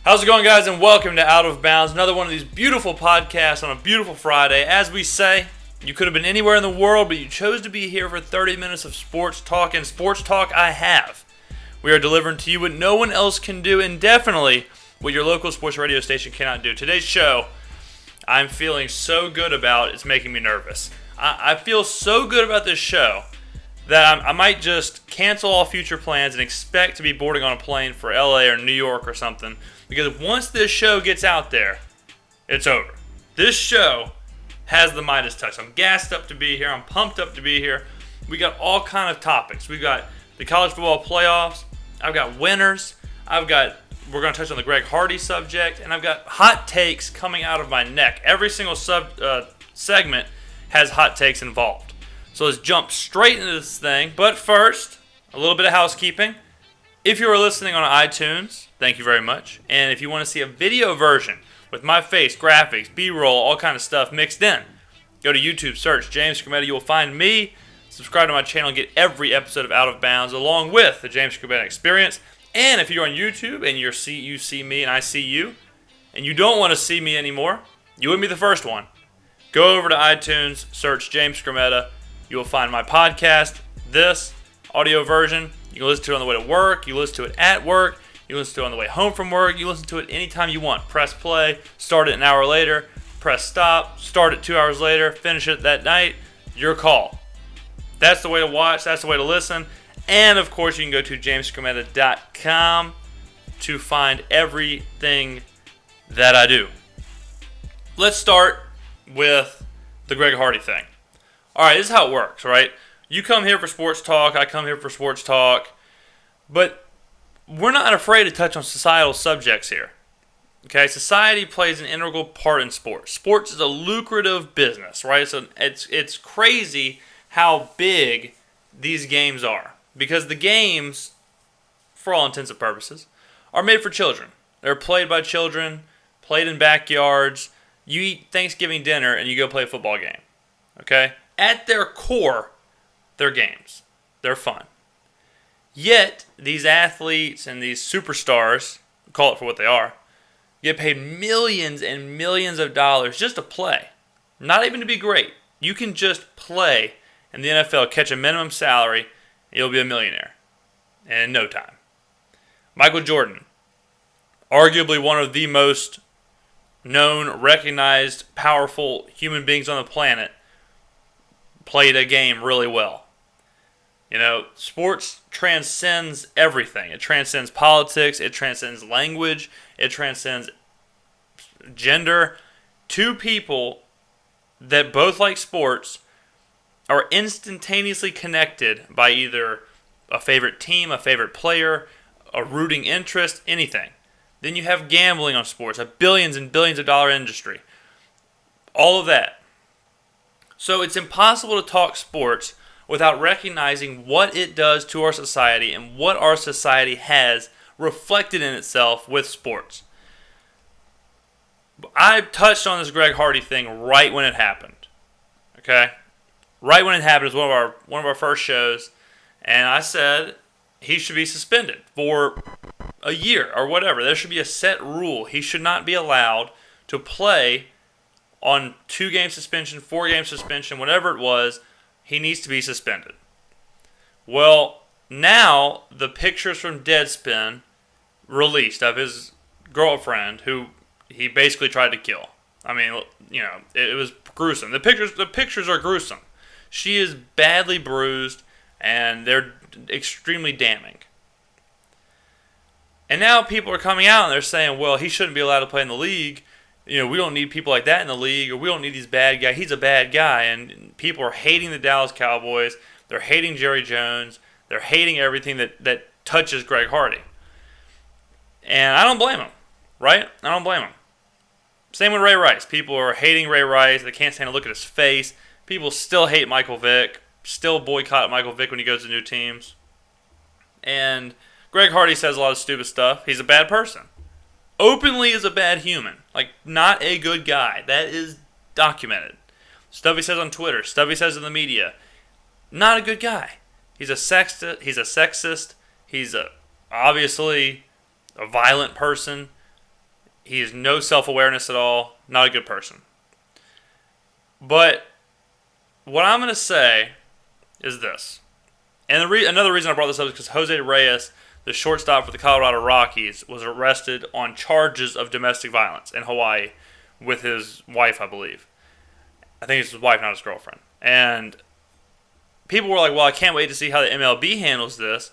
How's it going, guys, and welcome to Out of Bounds, another one of these beautiful podcasts on a beautiful Friday. As we say, you could have been anywhere in the world, but you chose to be here for 30 minutes of sports talk, and sports talk I have. We are delivering to you what no one else can do, and definitely what your local sports radio station cannot do. Today's show, I'm feeling so good about, it's making me nervous. I feel so good about this show that I might just cancel all future plans and expect to be boarding on a plane for LA or New York or something. Because once this show gets out there, it's over. This show has the Midas touch. I'm gassed up to be here. I'm pumped up to be here. We got all kind of topics. We've got the college football playoffs. I've got winners. We're going to touch on the Greg Hardy subject. And I've got hot takes coming out of my neck. Every single segment has hot takes involved. So let's jump straight into this thing. But first, a little bit of housekeeping. If you are listening on iTunes, thank you very much. And if you want to see a video version with my face, graphics, B-roll, all kind of stuff mixed in, go to YouTube, search James Skrmetta. You will find me. Subscribe to my channel and get every episode of Out of Bounds along with the James Skrmetta Experience. And if you're on YouTube and you see me and I see you, and you don't want to see me anymore, you wouldn't be the first one. Go over to iTunes, search James Skrmetta. You will find my podcast, this audio version. You can listen to it on the way to work. You listen to it at work. You listen to it on the way home from work. You listen to it anytime you want. Press play, start it an hour later, press stop, start it 2 hours later, finish it that night. Your call. That's the way to watch. That's the way to listen. And, of course, you can go to jamesskrmetta.com to find everything that I do. Let's start with the Greg Hardy thing. All right, this is how it works, right? You come here for sports talk. I come here for sports talk. But we're not afraid to touch on societal subjects here. Okay, society plays an integral part in sports. Sports is a lucrative business, right? So it's crazy how big these games are. Because the games, for all intents and purposes, are made for children. They're played by children, played in backyards. You eat Thanksgiving dinner and you go play a football game. Okay? At their core, they're games. They're fun. Yet, these athletes and these superstars, call it for what they are, get paid millions and millions of dollars just to play. Not even to be great. You can just play in the NFL, catch a minimum salary, and you'll be a millionaire in no time. Michael Jordan, arguably one of the most known, recognized, powerful human beings on the planet, played a game really well. You know, sports transcends everything. It transcends politics. It transcends language. It transcends gender. Two people that both like sports are instantaneously connected by either a favorite team, a favorite player, a rooting interest, anything. Then you have gambling on sports, a billions and billions of dollar industry. All of that. So it's impossible to talk sports without recognizing what it does to our society and what our society has reflected in itself with sports. I touched on this Greg Hardy thing right when it happened. Okay? Right when it happened, it was one of our first shows, and I said he should be suspended for a year or whatever. There should be a set rule. He should not be allowed to play on 2-game suspension, 4-game suspension, whatever it was. He needs to be suspended. Well, now the pictures from Deadspin released of his girlfriend who he basically tried to kill. I mean, you know, it was gruesome. The pictures are gruesome. She is badly bruised and they're extremely damning. And now people are coming out and they're saying, well, he shouldn't be allowed to play in the league. You know, we don't need people like that in the league, or we don't need these bad guys. He's a bad guy, and people are hating the Dallas Cowboys. They're hating Jerry Jones. They're hating everything that touches Greg Hardy. And I don't blame them, right? I don't blame them. Same with Ray Rice. People are hating Ray Rice. They can't stand to look at his face. People still hate Michael Vick, still boycott Michael Vick when he goes to new teams. And Greg Hardy says a lot of stupid stuff. He's a bad person. Openly is a bad human. Like, not a good guy. That is documented. Stuff he says on Twitter. Stuff he says in the media. Not a good guy. He's a sexist. He's obviously a violent person. He has no self-awareness at all. Not a good person. But what I'm going to say is this. And another reason I brought this up is because Jose Reyes, the shortstop for the Colorado Rockies, was arrested on charges of domestic violence in Hawaii with his wife, I believe. I think it's his wife, not his girlfriend. And people were like, well, I can't wait to see how the MLB handles this.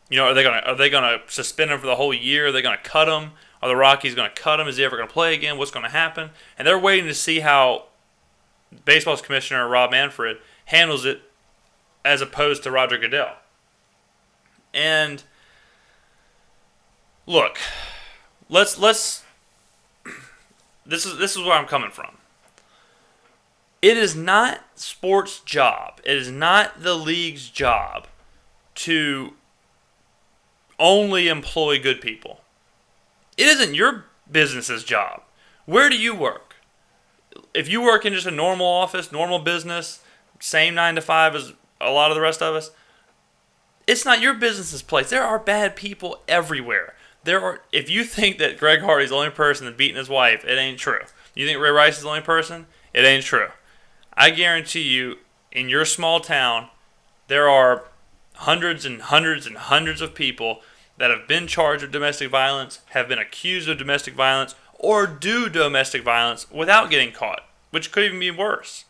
You know, are they gonna suspend him for the whole year? Are they gonna cut him? Are the Rockies gonna cut him? Is he ever gonna play again? What's gonna happen? And they're waiting to see how baseball's commissioner Rob Manfred handles it, as opposed to Roger Goodell. And look, let's this is where I'm coming from. It is not sports' job. It is not the league's job to only employ good people. It isn't your business's job. Where do you work? If you work in just a normal office, normal business, same 9 to 5 as a lot of the rest of us, it's not your business's place. There are bad people everywhere. If you think that Greg Hardy's the only person that's beating his wife, it ain't true. You think Ray Rice is the only person? It ain't true. I guarantee you, in your small town, there are hundreds and hundreds and hundreds of people that have been charged with domestic violence, have been accused of domestic violence, or do domestic violence without getting caught, which could even be worse.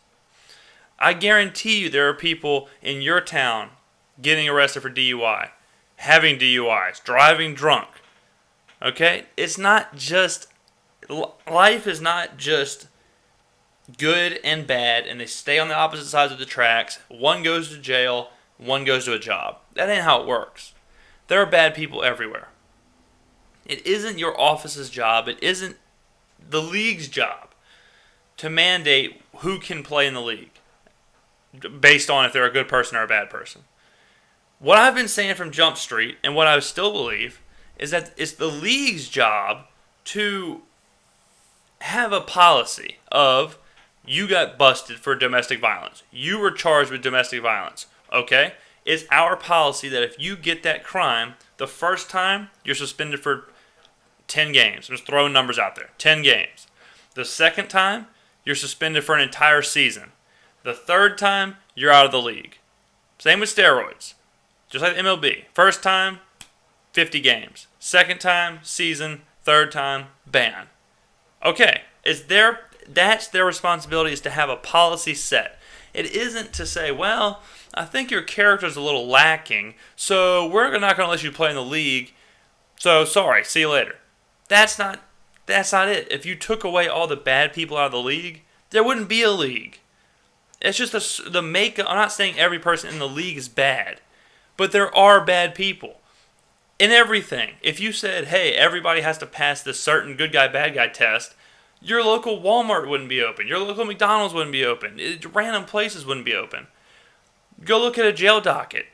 I guarantee you there are people in your town getting arrested for DUI, having DUIs, driving drunk. Okay? It's not just, life is not just good and bad, and they stay on the opposite sides of the tracks. One goes to jail, one goes to a job. That ain't how it works. There are bad people everywhere. It isn't your office's job, it isn't the league's job to mandate who can play in the league based on if they're a good person or a bad person. What I've been saying from Jump Street, and what I still believe, is that it's the league's job to have a policy of, you got busted for domestic violence. You were charged with domestic violence. Okay? It's our policy that if you get that crime, the first time, you're suspended for 10 games. I'm just throwing numbers out there. 10 games. The second time, you're suspended for an entire season. The third time, you're out of the league. Same with steroids. Just like the MLB. First time, 50 games. Second time, season. Third time, ban. Okay. That's their responsibility, is to have a policy set. It isn't to say, well, I think your character's a little lacking, so we're not going to let you play in the league, so sorry, see you later. That's not it. If you took away all the bad people out of the league, there wouldn't be a league. It's just the makeup. I'm not saying every person in the league is bad, but there are bad people in everything. If you said, hey, everybody has to pass this certain good guy, bad guy test, your local Walmart wouldn't be open. Your local McDonald's wouldn't be open. Random places wouldn't be open. Go look at a jail docket.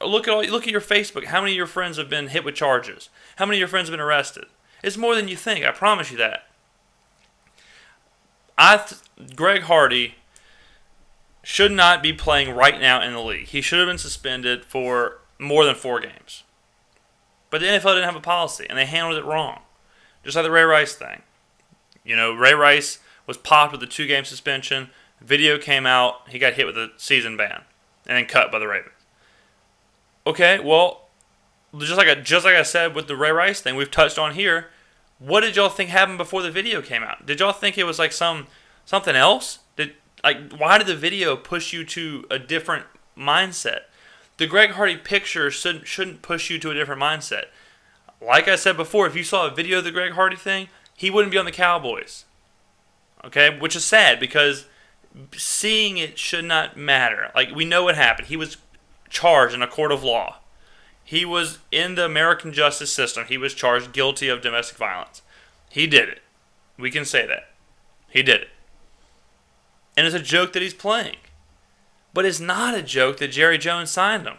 Look at your Facebook. How many of your friends have been hit with charges? How many of your friends have been arrested? It's more than you think. I promise you that. Greg Hardy should not be playing right now in the league. He should have been suspended for more than 4 games. But the NFL didn't have a policy, and they handled it wrong. Just like the Ray Rice thing. You know, Ray Rice was popped with a 2-game suspension. Video came out. He got hit with a season ban and then cut by the Ravens. Okay, well, just like I said with the Ray Rice thing we've touched on here, what did y'all think happened before the video came out? Did y'all think it was like something else? Why did the video push you to a different mindset? The Greg Hardy picture shouldn't push you to a different mindset. Like I said before, if you saw a video of the Greg Hardy thing, he wouldn't be on the Cowboys. Okay, which is sad because seeing it should not matter. Like, we know what happened. He was charged in a court of law. He was in the American justice system. He was charged guilty of domestic violence. He did it. We can say that. He did it. And it's a joke that he's playing. But it's not a joke that Jerry Jones signed him.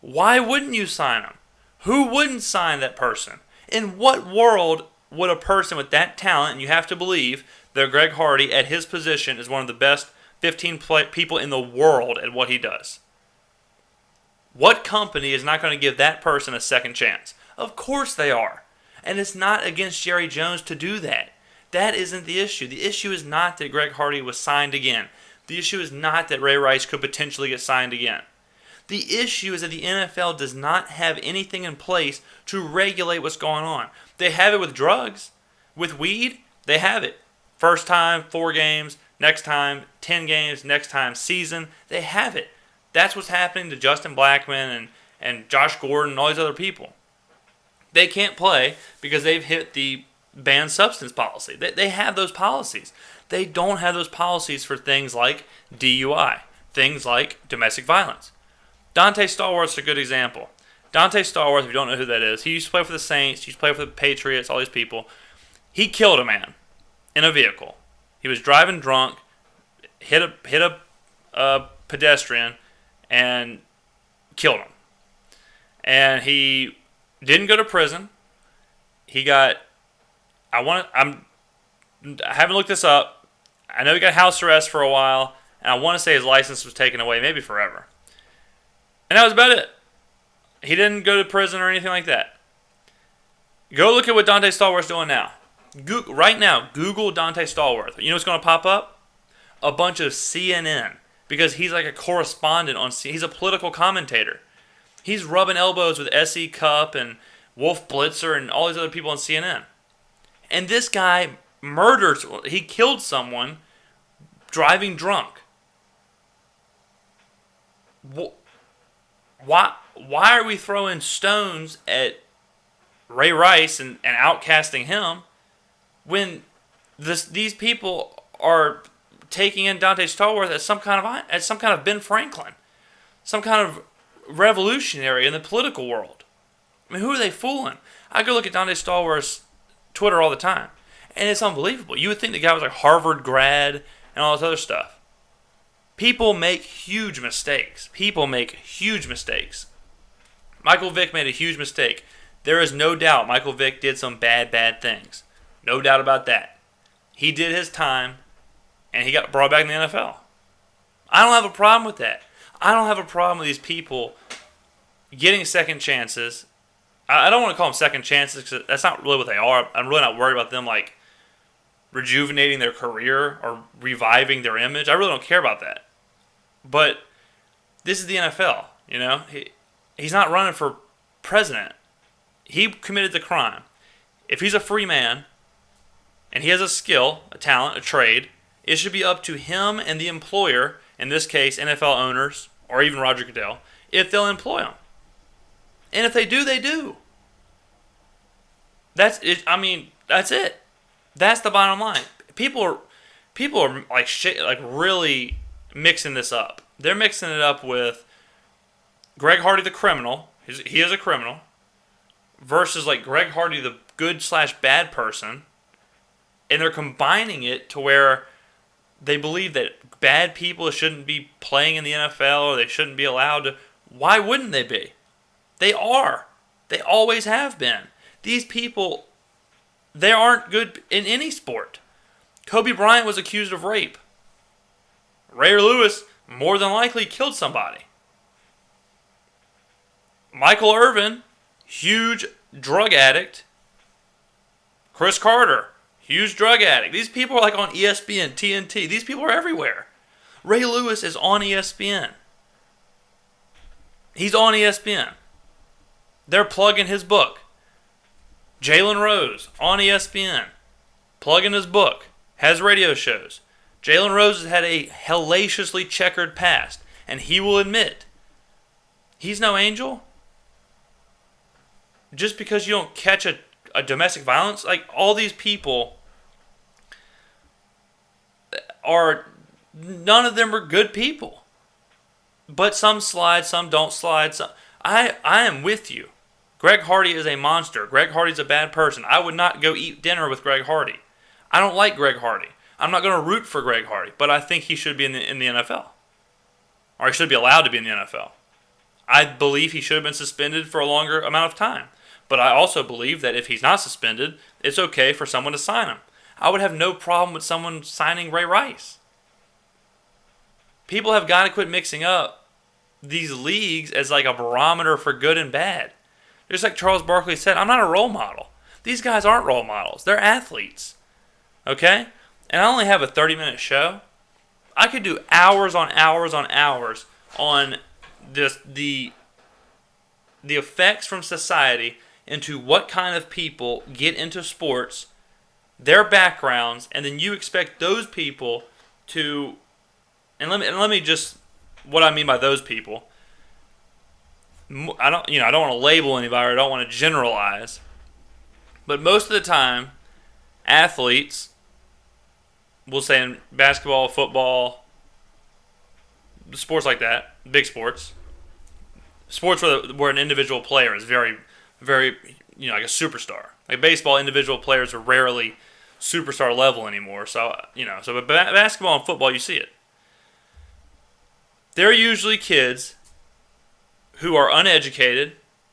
Why wouldn't you sign him? Who wouldn't sign that person? In what world would a person with that talent, and you have to believe that Greg Hardy at his position is one of the best 15 people in the world at what he does. What company is not going to give that person a second chance? Of course they are. And it's not against Jerry Jones to do that. That isn't the issue. The issue is not that Greg Hardy was signed again. The issue is not that Ray Rice could potentially get signed again. The issue is that the NFL does not have anything in place to regulate what's going on. They have it with drugs. With weed, they have it. First time, 4 games. Next time, 10 games. Next time, season. They have it. That's what's happening to Justin Blackmon and Josh Gordon and all these other people. They can't play because they've hit the banned substance policy. They have those policies. They don't have those policies for things like DUI, things like domestic violence. Dante Stallworth's a good example. Dante Stallworth, if you don't know who that is, he used to play for the Saints, he used to play for the Patriots, all these people. He killed a man in a vehicle. He was driving drunk, hit a pedestrian, and killed him. And he didn't go to prison. He got, I haven't looked this up. I know he got house arrest for a while, and I want to say his license was taken away, maybe forever. And that was about it. He didn't go to prison or anything like that. Go look at what Dante Stallworth's doing now. Right now, Google Dante Stallworth. You know what's going to pop up? A bunch of CNN. Because he's like a correspondent on CNN. He's a political commentator. He's rubbing elbows with S.E. Cupp and Wolf Blitzer and all these other people on CNN. And this guy he killed someone driving drunk. Why are we throwing stones at Ray Rice and outcasting him when these people are taking in Dante Stallworth as some kind of Ben Franklin, some kind of revolutionary in the political world? I mean, who are they fooling? I go look at Dante Stallworth's Twitter all the time, and it's unbelievable. You would think the guy was like Harvard grad and all this other stuff. People make huge mistakes. Michael Vick made a huge mistake. There is no doubt Michael Vick did some bad things. No doubt about that. He did his time, and he got brought back in the NFL. I don't have a problem with that. I don't have a problem with these people getting second chances. I don't want to call them second chances because that's not really what they are. I'm really not worried about them like rejuvenating their career or reviving their image. I really don't care about that. But this is the NFL, you know. He's not running for president. He committed the crime. If he's a free man and he has a skill, a talent, a trade, it should be up to him and the employer, in this case NFL owners or even Roger Goodell, if they'll employ him. And if they do, they do. That's it. I mean, that's it. That's the bottom line. People are like really mixing this up. They're mixing it up with Greg Hardy the criminal. He is a criminal. Versus like Greg Hardy the good/bad person. And they're combining it to where they believe that bad people shouldn't be playing in the NFL or they shouldn't be allowed to. Why wouldn't they be? They are. They always have been. These people, they aren't good in any sport. Kobe Bryant was accused of rape. Ray Lewis more than likely killed somebody. Michael Irvin, huge drug addict. Chris Carter, huge drug addict. These people are like on ESPN, TNT. These people are everywhere. Ray Lewis is on ESPN. He's on ESPN. They're plugging his book. Jalen Rose on ESPN. Plugging his book. Has radio shows. Jalen Rose has had a hellaciously checkered past. And he will admit, he's no angel. Just because you don't catch a domestic violence, like all these people none of them are good people. But some slide, some don't slide. I am with you. Greg Hardy is a monster. Greg Hardy's a bad person. I would not go eat dinner with Greg Hardy. I don't like Greg Hardy. I'm not going to root for Greg Hardy, but I think he should be in the NFL. Or he should be allowed to be in the NFL. I believe he should have been suspended for a longer amount of time. But I also believe that if he's not suspended, it's okay for someone to sign him. I would have no problem with someone signing Ray Rice. People have got to quit mixing up these leagues as like a barometer for good and bad. Just like Charles Barkley said, I'm not a role model. These guys aren't role models. They're athletes. Okay? And I only have a 30-minute show. I could do hours on hours on hours on this, the effects from society into what kind of people get into sports, their backgrounds, and then you expect those people to, and let me just, what I mean by those people, I don't want to label anybody, or I don't want to generalize, but most of the time, athletes, we'll say in basketball, football, sports like that, big sports where an individual player is very, very, like a superstar. Like baseball, individual players are rarely superstar level anymore. So, but basketball and football, you see it. They're usually kids who are uneducated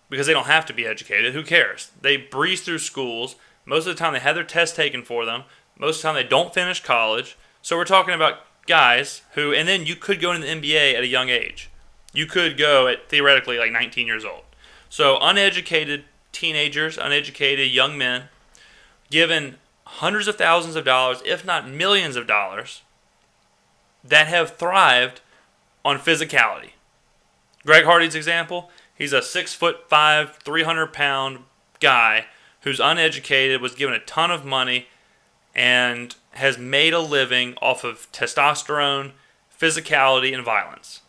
because they don't have to be educated. Who cares? They breeze through schools. Most of the time they have their tests taken for them. Most of the time they don't finish college. So we're talking about guys who, and then you could go into the NBA at a young age. You could go at theoretically like 19 years old. So uneducated teenagers, uneducated young men, given hundreds of thousands of dollars, if not millions of dollars, that have thrived on physicality. Greg Hardy's example, he's a 6'5", 300-pound guy who's uneducated, was given a ton of money, and has made a living off of testosterone, physicality, and violence.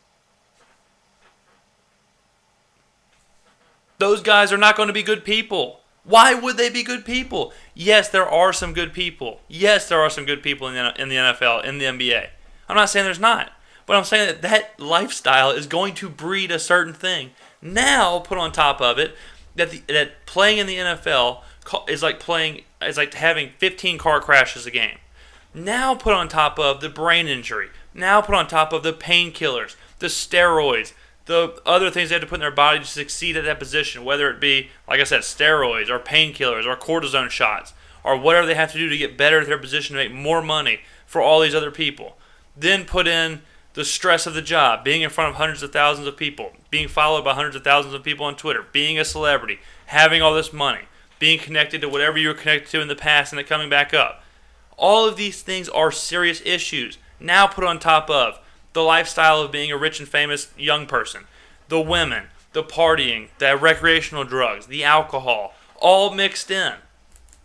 Those guys are not going to be good people. Why would they be good people? Yes, there are some good people. Yes, there are some good people in the NFL, in the NBA. I'm not saying there's not. But I'm saying that lifestyle is going to breed a certain thing. Now, put on top of it, that playing in the NFL is like having 15 car crashes a game. Now put on top of the brain injury. Now put on top of the painkillers, the steroids, the other things they have to put in their body to succeed at that position, whether it be, like I said, steroids or painkillers or cortisone shots or whatever they have to do to get better at their position to make more money for all these other people. Then put in the stress of the job, being in front of hundreds of thousands of people, being followed by hundreds of thousands of people on Twitter, being a celebrity, having all this money, being connected to whatever you were connected to in the past and it coming back up. All of these things are serious issues. Now put on top of the lifestyle of being a rich and famous young person, the women, the partying, the recreational drugs, the alcohol, all mixed in.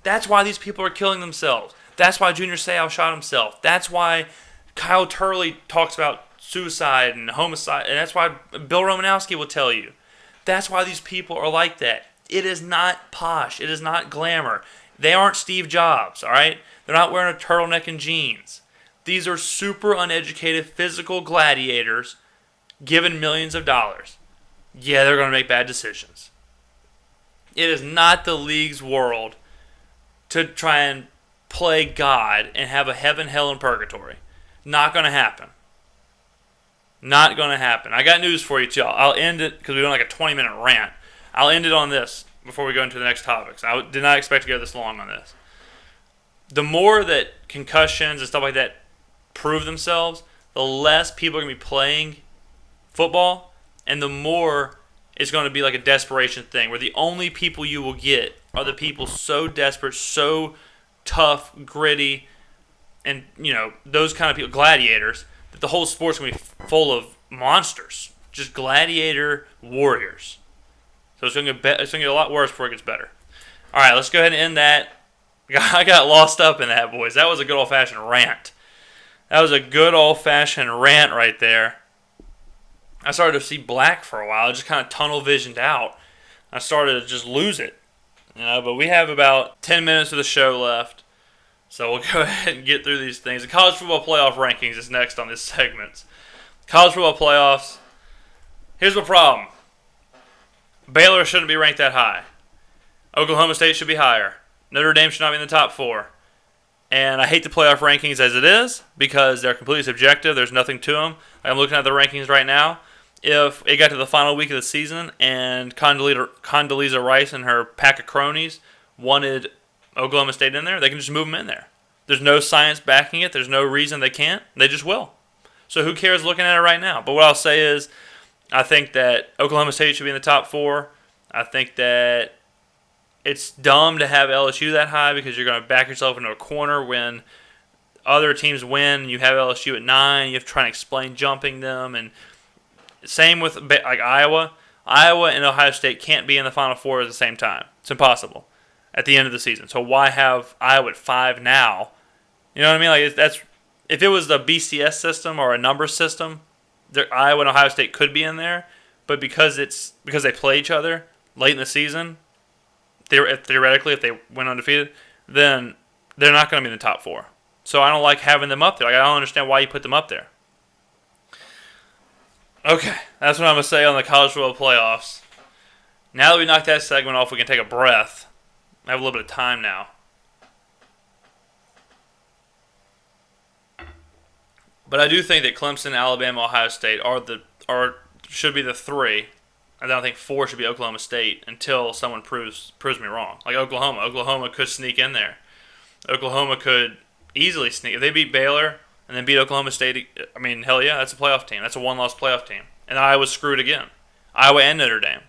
That's why these people are killing themselves. That's why Junior Seau shot himself. That's why Kyle Turley talks about suicide and homicide, and that's why Bill Romanowski will tell you. That's why these people are like that. It is not posh. It is not glamour. They aren't Steve Jobs, all right? They're not wearing a turtleneck and jeans. These are super uneducated physical gladiators given millions of dollars. Yeah, they're going to make bad decisions. It is not the league's world to try and play God and have a heaven, hell, and purgatory. Not going to happen. Not going to happen. I got news for you, y'all. I'll end it because we're doing like a 20-minute rant. I'll end it on this before we go into the next topics. I did not expect to go this long on this. The more that concussions and stuff like that prove themselves, the less people are going to be playing football, and the more it's going to be like a desperation thing where the only people you will get are the people so desperate, so tough, gritty, and, those kind of people, gladiators, that the whole sport's going to be full of monsters. Just gladiator warriors. So it's going to get a lot worse before it gets better. All right, let's go ahead and end that. I got lost up in that, boys. That was a good old-fashioned rant. That was a good old-fashioned rant right there. I started to see black for a while. I just kind of tunnel-visioned out. I started to just lose it. But we have about 10 minutes of the show left. So we'll go ahead and get through these things. The college football playoff rankings is next on this segment. College football playoffs. Here's the problem. Baylor shouldn't be ranked that high. Oklahoma State should be higher. Notre Dame should not be in the top 4. And I hate the playoff rankings as it is because they're completely subjective. There's nothing to them. I'm looking at the rankings right now. If it got to the final week of the season and Condoleezza Rice and her pack of cronies wanted Oklahoma State in there, they can just move them in there. There's no science backing it. There's no reason they can't. They just will. So who cares looking at it right now? But what I'll say is I think that Oklahoma State should be in the top 4. I think that it's dumb to have LSU that high because you're going to back yourself into a corner when other teams win. You have LSU at 9. You have to try and explain jumping them. And same with like Iowa. Iowa and Ohio State can't be in the Final Four at the same time. It's impossible at the end of the season. So why have Iowa at 5 now? You know what I mean? Like that's if it was the BCS system or a number system, Iowa and Ohio State could be in there. But because they play each other late in the season, theoretically, if they went undefeated, then they're not going to be in the top 4. So I don't like having them up there. Like, I don't understand why you put them up there. Okay, that's what I'm going to say on the college football playoffs. Now that we knocked that segment off, we can take a breath. I have a little bit of time now. But I do think that Clemson, Alabama, Ohio State should be the 3. And then I think 4 should be Oklahoma State until someone proves me wrong. Like Oklahoma could sneak in there. Oklahoma could easily sneak. If they beat Baylor and then beat Oklahoma State, I mean, hell yeah, that's a playoff team. That's a one-loss playoff team. And Iowa's screwed again. Iowa and Notre Dame.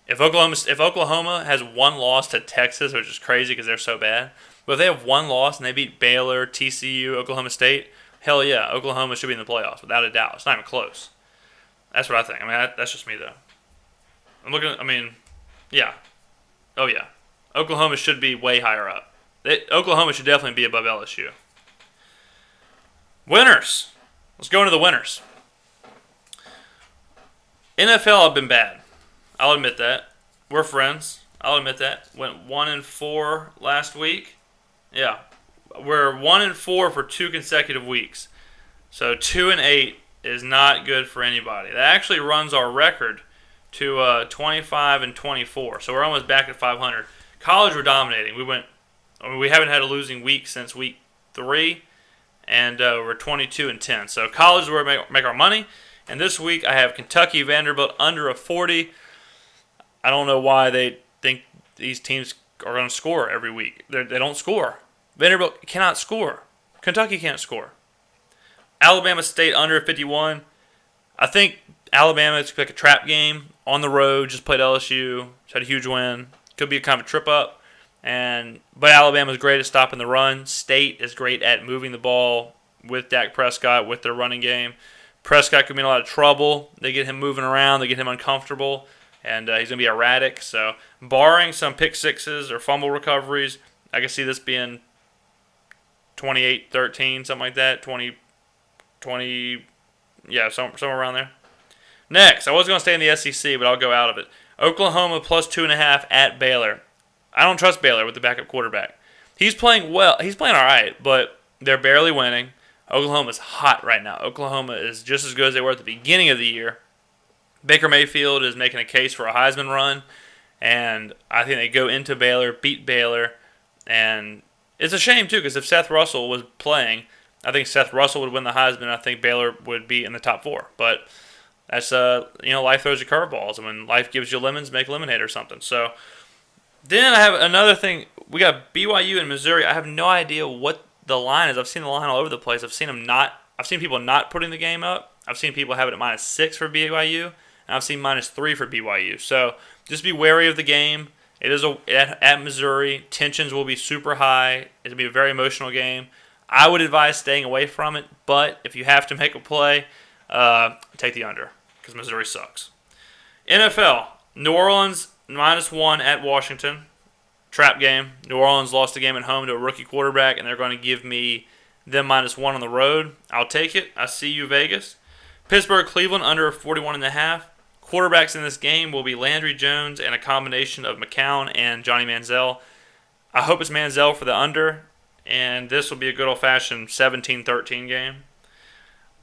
If Oklahoma has one loss to Texas, which is crazy because they're so bad, but if they have one loss and they beat Baylor, TCU, Oklahoma State, hell yeah, Oklahoma should be in the playoffs without a doubt. It's not even close. That's what I think. I mean, that's just me, though. Yeah. Oh, yeah. Oklahoma should be way higher up. Oklahoma should definitely be above LSU. Winners. Let's go into the winners. NFL have been bad. I'll admit that. We're friends. I'll admit that. Went 1-4 last week. Yeah. We're 1-4 for 2 consecutive weeks. So 2-8 is not good for anybody. That actually runs our record to 25-24. So we're almost back at 500. College, we're dominating. We haven't had a losing week since week 3, and we're 22-10. So college is where we make our money. And this week I have Kentucky, Vanderbilt under a 40. I don't know why they think these teams are going to score every week. They don't score. Vanderbilt cannot score. Kentucky can't score. Alabama State under 51. I think Alabama is like a trap game on the road. Just played LSU. Just had a huge win. Could be a kind of a trip up. But Alabama is great at stopping the run. State is great at moving the ball with Dak Prescott, with their running game. Prescott could be in a lot of trouble. They get him moving around. They get him uncomfortable. And he's going to be erratic. So barring some pick sixes or fumble recoveries, I can see this being 28-13, something like that. 20, yeah, somewhere around there. Next, I was going to stay in the SEC, but I'll go out of it. Oklahoma plus 2.5 at Baylor. I don't trust Baylor with the backup quarterback. He's playing well. He's playing all right, but they're barely winning. Oklahoma's hot right now. Oklahoma is just as good as they were at the beginning of the year. Baker Mayfield is making a case for a Heisman run, and I think they go into Baylor, beat Baylor, and it's a shame, too, because if Seth Russell was playing, I think Seth Russell would win the Heisman. I think Baylor would be in the top 4. But that's, life throws you curveballs. And when life gives you lemons, make lemonade or something. So then I have another thing. We got BYU and Missouri. I have no idea what the line is. I've seen the line all over the place. I've seen people not putting the game up. I've seen people have it at -6 for BYU, and I've seen -3 for BYU. So just be wary of the game. It is at Missouri. Tensions will be super high. It'll be a very emotional game. I would advise staying away from it, but if you have to make a play, take the under because Missouri sucks. NFL, New Orleans -1 at Washington. Trap game. New Orleans lost the game at home to a rookie quarterback, and they're going to give me them -1 on the road. I'll take it. I see you, Vegas. Pittsburgh, Cleveland under 41.5. Quarterbacks in this game will be Landry Jones and a combination of McCown and Johnny Manziel. I hope it's Manziel for the under, and this will be a good old-fashioned 17-13 game.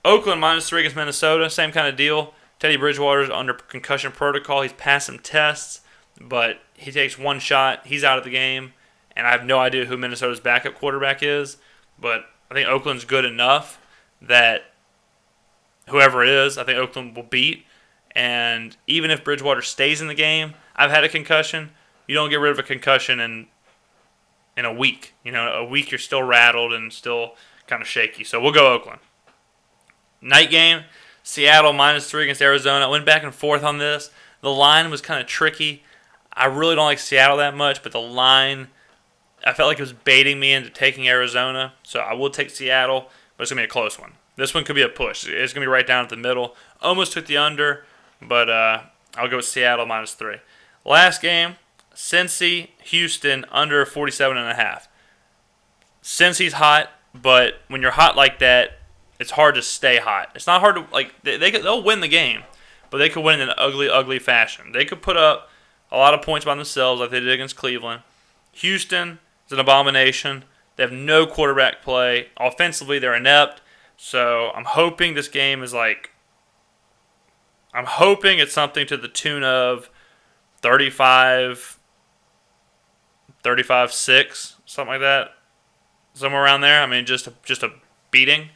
Oakland -3 against Minnesota, same kind of deal. Teddy Bridgewater's under concussion protocol. He's passed some tests, but he takes one shot. He's out of the game, and I have no idea who Minnesota's backup quarterback is, but I think Oakland's good enough that whoever it is, I think Oakland will beat. And even if Bridgewater stays in the game, I've had a concussion. You don't get rid of a concussion in a week. A week you're still rattled and still kind of shaky. So we'll go Oakland. Night game, Seattle -3 against Arizona. I went back and forth on this. The line was kind of tricky. I really don't like Seattle that much, but the line, I felt like it was baiting me into taking Arizona. So I will take Seattle, but it's going to be a close one. This one could be a push. It's going to be right down at the middle. Almost took the under, but I'll go with Seattle -3. Last game, Cincy, Houston, under 47.5. Cincy's hot, but when you're hot like that, it's hard to stay hot. It's not hard to, like, they'll win the game, but they could win in an ugly, ugly fashion. They could put up a lot of points by themselves like they did against Cleveland. Houston is an abomination. They have no quarterback play. Offensively, they're inept. So I'm hoping this game is I'm hoping it's something to the tune of 35-6, something like that. Somewhere around there. I mean, just a beating.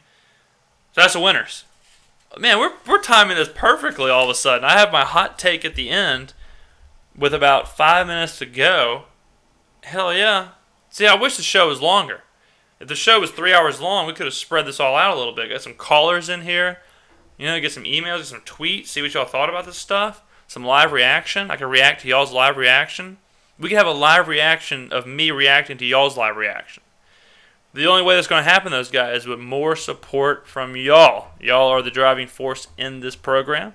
So that's the winners. Man, we're timing this perfectly all of a sudden. I have my hot take at the end with about 5 minutes to go. Hell yeah. See, I wish the show was longer. If the show was 3 hours long, we could have spread this all out a little bit. Got some callers in here. Get some emails, get some tweets, see what y'all thought about this stuff. Some live reaction. I could react to y'all's live reaction. We could have a live reaction of me reacting to y'all's live reaction. The only way that's going to happen, those guys, is with more support from y'all. Y'all are the driving force in this program.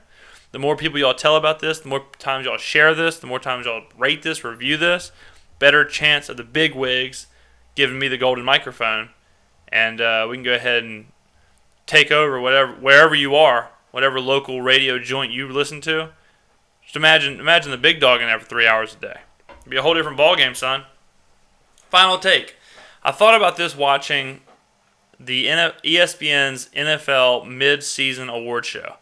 The more people y'all tell about this, the more times y'all share this, the more times y'all rate this, review this, better chance of the big wigs giving me the golden microphone. And we can go ahead and take over wherever you are, whatever local radio joint you listen to. Just imagine the big dog in there for 3 hours a day. It'd be a whole different ballgame, son. Final take. I thought about this watching the ESPN's NFL mid-season award show.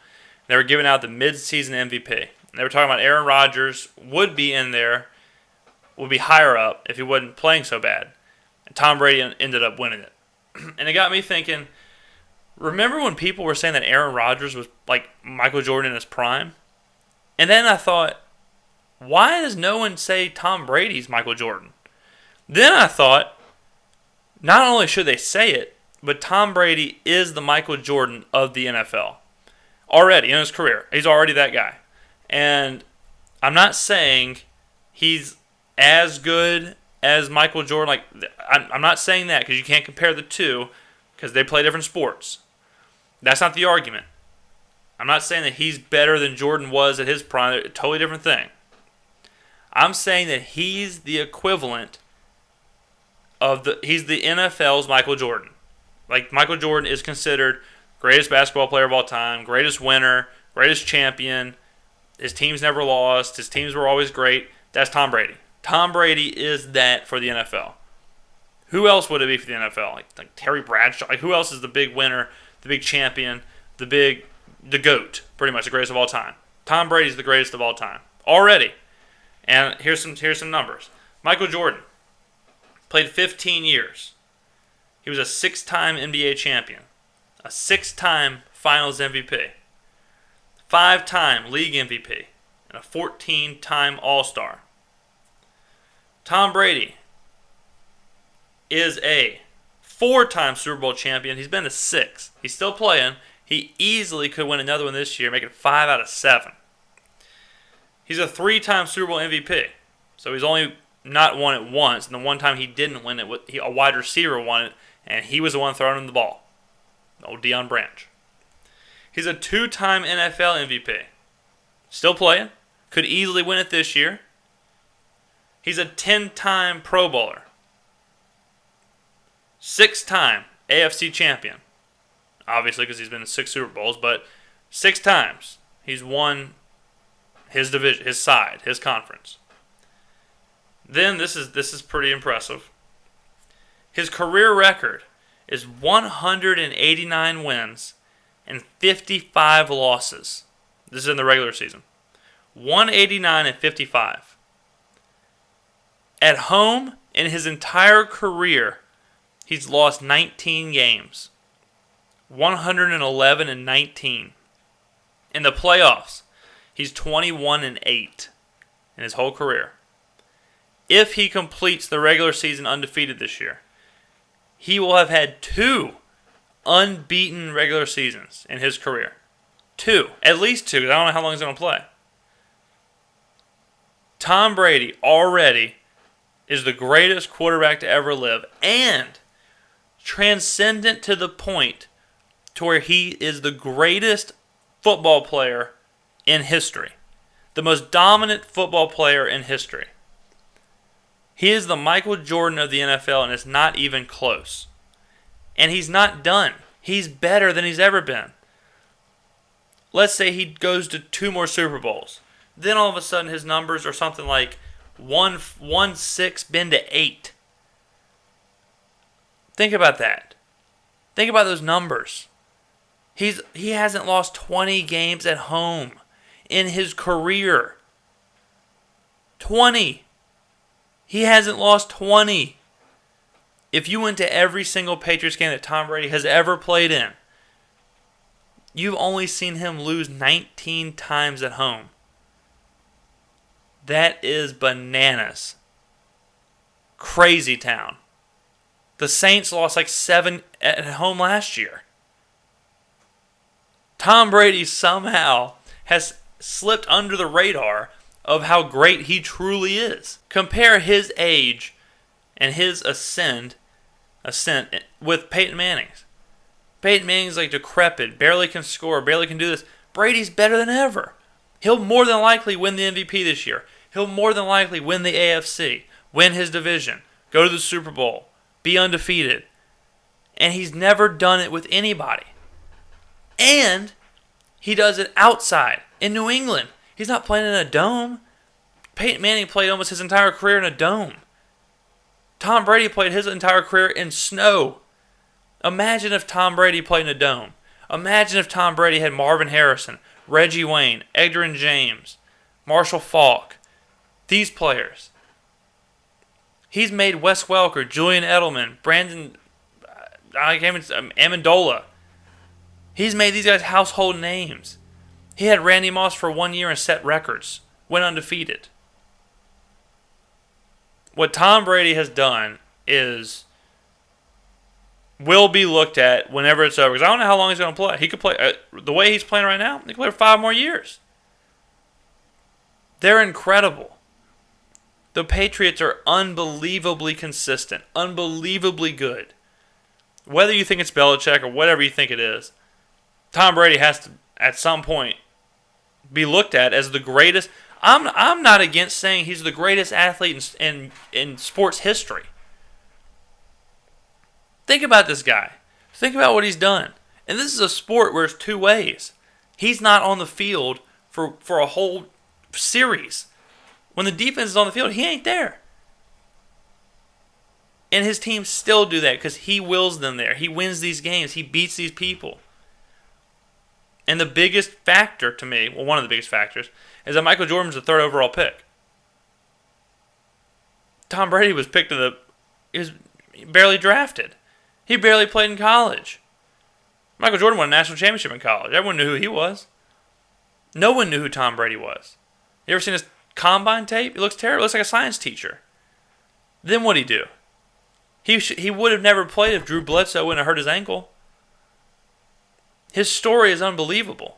They were giving out the mid-season MVP. They were talking about Aaron Rodgers would be in there, would be higher up if he wasn't playing so bad. And Tom Brady ended up winning it. And it got me thinking, remember when people were saying that Aaron Rodgers was like Michael Jordan in his prime? And then I thought, why does no one say Tom Brady's Michael Jordan? Then I thought, not only should they say it, but Tom Brady is the Michael Jordan of the NFL. Already in his career. He's already that guy. And I'm not saying he's as good as Michael Jordan. I'm not saying that because you can't compare the two because they play different sports. That's not the argument. I'm not saying that he's better than Jordan was at his prime. A totally different thing. I'm saying that he's the equivalent he's the NFL's Michael Jordan. Like, Michael Jordan is considered greatest basketball player of all time, greatest winner, greatest champion. His teams never lost. His teams were always great. That's Tom Brady. Tom Brady is that for the NFL. Who else would it be for the NFL? Like Terry Bradshaw. Like, who else is the big winner, the big champion, the GOAT, pretty much the greatest of all time? Tom Brady's the greatest of all time already. And here's some numbers. Michael Jordan played 15 years. He was a 6-time NBA champion, a 6-time Finals MVP, 5-time League MVP, and a 14-time All-Star. Tom Brady is a 4-time Super Bowl champion. He's been to 6. He's still playing. He easily could win another one this year, make it 5 out of 7. He's a 3-time Super Bowl MVP, so he's only not won it once, and the one time he didn't win it, a wide receiver won it, and he was the one throwing him the ball. Old Deion Branch. He's a 2-time NFL MVP. Still playing. Could easily win it this year. He's a 10-time Pro Bowler. 6-time AFC champion. Obviously, because he's been in 6 Super Bowls, but 6 times he's won his division, his side, his conference. Then this is pretty impressive. His career record is 189 wins and 55 losses. This is in the regular season. 189 and 55. At home, in his entire career, he's lost 19 games. 111 and 19. In the playoffs, he's 21 and 8 in his whole career. If he completes the regular season undefeated this year, he will have had 2 unbeaten regular seasons in his career. 2. At least 2, because I don't know how long he's going to play. Tom Brady already is the greatest quarterback to ever live and transcendent to the point to where he is the greatest football player in history. The most dominant football player in history. He is the Michael Jordan of the NFL, and it's not even close. And he's not done. He's better than he's ever been. Let's say he goes to 2 more Super Bowls. Then all of a sudden his numbers are something like 1-6 been to 8. Think about that. Think about those numbers. He hasn't lost 20 games at home in his career. 20. He hasn't lost 20. If you went to every single Patriots game that Tom Brady has ever played in, you've only seen him lose 19 times at home. That is bananas. Crazy town. The Saints lost like 7 at home last year. Tom Brady somehow has slipped under the radar of how great he truly is. Compare his age and his ascent with Peyton Manning's. Peyton Manning's like decrepit, barely can score, barely can do this. Brady's better than ever. He'll more than likely win the MVP this year. He'll more than likely win the AFC, win his division, go to the Super Bowl, be undefeated. And he's never done it with anybody. And he does it outside, in New England. He's not playing in a dome. Peyton Manning played almost his entire career in a dome. Tom Brady played his entire career in snow. Imagine if Tom Brady played in a dome. Imagine if Tom Brady had Marvin Harrison, Reggie Wayne, Edgerrin James, Marshall Faulk. These players. He's made Wes Welker, Julian Edelman, Brandon Amendola. He's made these guys household names. He had Randy Moss for 1 year and set records. Went undefeated. What Tom Brady has done will be looked at whenever it's over. Because I don't know how long he's going to play. He could play, the way he's playing right now, he could play for 5 more years. They're incredible. The Patriots are unbelievably consistent. Unbelievably good. Whether you think it's Belichick or whatever you think it is, Tom Brady has to, at some point, be looked at as the greatest. I'm not against saying he's the greatest athlete in sports history. Think about this guy. Think about what he's done. And this is a sport where it's 2 ways. He's not on the field for a whole series. When the defense is on the field, he ain't there. And his teams still do that because he wills them there. He wins these games. He beats these people. And the biggest factor to me, well, one of the biggest factors, is that Michael Jordan was the 3rd overall pick. Tom Brady was picked he was barely drafted. He barely played in college. Michael Jordan won a national championship in college. Everyone knew who he was. No one knew who Tom Brady was. You ever seen his combine tape? He looks terrible. He looks like a science teacher. Then what'd he do? He would have never played if Drew Bledsoe wouldn't have hurt his ankle. His story is unbelievable.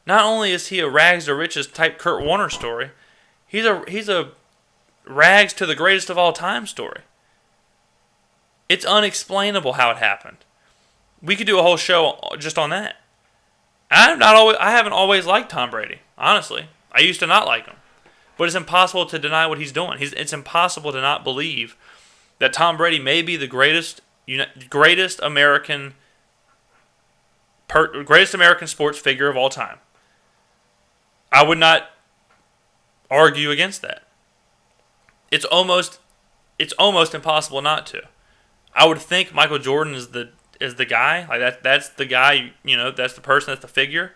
Not only is he a rags to riches type Kurt Warner story, he's a rags to the greatest of all time story. It's unexplainable how it happened. We could do a whole show just on that. I haven't always liked Tom Brady, honestly. I used to not like him. But it's impossible to deny what he's doing. It's impossible to not believe that Tom Brady may be the greatest American sports figure of all time. I would not argue against that. It's almost impossible not to. I would think Michael Jordan is the guy. Like that's the guy, that's the person, that's the figure.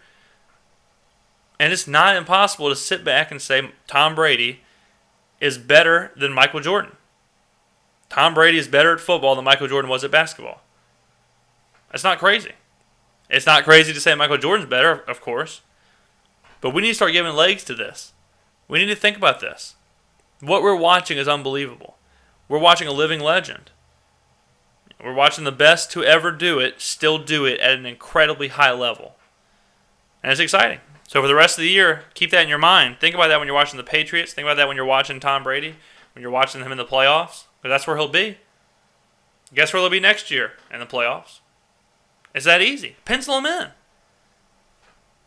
And it's not impossible to sit back and say Tom Brady is better than Michael Jordan. Tom Brady is better at football than Michael Jordan was at basketball. That's not crazy. It's not crazy to say Michael Jordan's better, of course. But we need to start giving legs to this. We need to think about this. What we're watching is unbelievable. We're watching a living legend. We're watching the best to ever do it still do it at an incredibly high level. And it's exciting. So So for the rest of the year, keep that in your mind. Think about that when you're watching the Patriots. Think about that when you're watching Tom Brady, when you're watching him in the playoffs. Because that's where he'll be. Guess where he'll be next year in the playoffs? It's that easy. Pencil him in.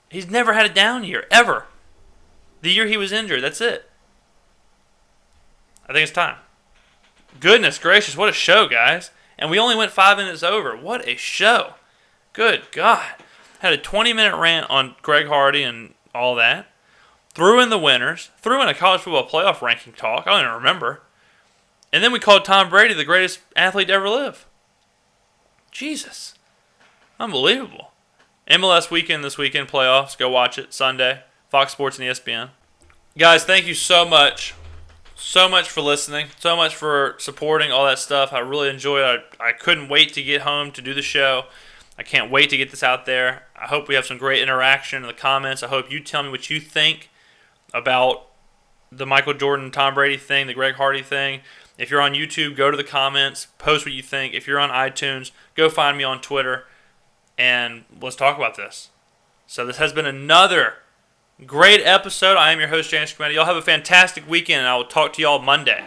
He's never had a down year, ever. The year he was injured, that's it. I think it's time. Goodness gracious, what a show, guys. And we only went 5 minutes over. What a show. Good God. Had a 20-minute rant on Greg Hardy and all that. Threw in the winners. Threw in a college football playoff ranking talk. I don't even remember. And then we called Tom Brady the greatest athlete to ever live. Jesus. Unbelievable. MLS weekend this weekend, playoffs. Go watch it Sunday. Fox Sports and ESPN. Guys, thank you so much. So much for listening. So much for supporting all that stuff. I really enjoyed it. I couldn't wait to get home to do the show. I can't wait to get this out there. I hope we have some great interaction in the comments. I hope you tell me what you think about the Michael Jordan, Tom Brady thing, the Greg Hardy thing. If you're on YouTube, go to the comments. Post what you think. If you're on iTunes, go find me on Twitter. And let's talk about this. So this has been another great episode. I am your host, James Skrmetta. Y'all have a fantastic weekend, and I will talk to y'all Monday.